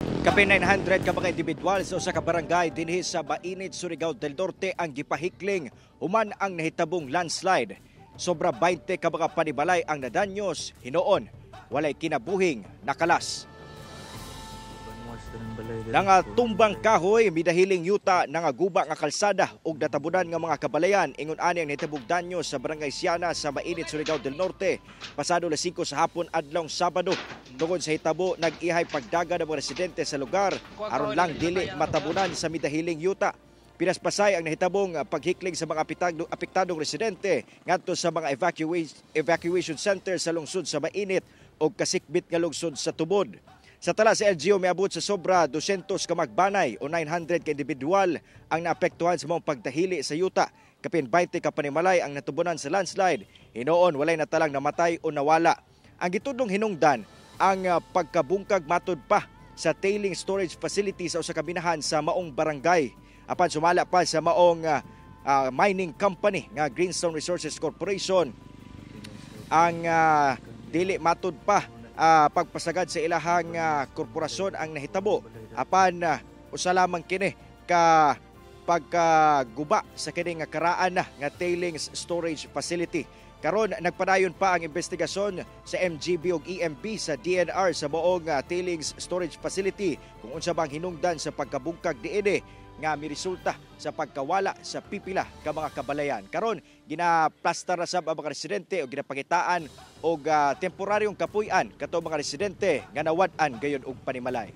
Kapin 900 ka mga individual sa usa ka barangay dinhi sa Mainit, Surigao del Norte ang gipahikling human ang nahitabong landslide. Sobra 20 ka mga panibalay ang nadanyos, hinoon walay kinabuhing nakalas. Nanga tumbang kahoy, midahiling yuta, nangaguba nga kalsada ug natabunan nga mga kabalayan ingon ani ang nahitabong danyo sa Barangay Siana sa Mainit, Surigao del Norte pasado alas 5 sa hapon adlong Sabado. Tungod sa hitabo, nag-ihay pagdaga ng mga residente sa lugar aron lang dili matabunan sa midahiling yuta. Pinaspasay ang nahitabong paghikling sa mga apektadong residente ngadto sa mga evacuation center sa lungsod sa Mainit o kasikbit nga lungsod sa Tubod. Sa tala sa LGU, may abot sa sobra 200 ka magbanay o 900 ka individual ang naapektuhan sa mga pagdahili sa yuta. Kapin 20 ka panimalay ang natubunan sa landslide. Hinoon, walay natalang namatay o nawala. Ang gitudlong hinungdan, ang pagkabungkag matud pa sa tailing storage facility sa usa ka binahan sa maong barangay. Apan sumala pa sa maong mining company nga Greenstone Resources Corporation. Ang dili matud pa pagpasagad sa ilahang korporasyon ang nahitabo. Apan usa lamang kini ka pagkaguba sa kining karaan nga tailings storage facility. Karon nagpadayon pa ang investigasyon sa MGB ug EMB sa DNR sa moong tailings storage facility kung unsa bang hinungdan sa pagkabungkag diini nga miresulta sa pagkawala sa pipila ka mga kabalayan. Karon ginaplastar na sab ang mga residente o ginapangitaan og temporaryong kapuy-an kato mga residente nga nawad-an gayon og panimalay.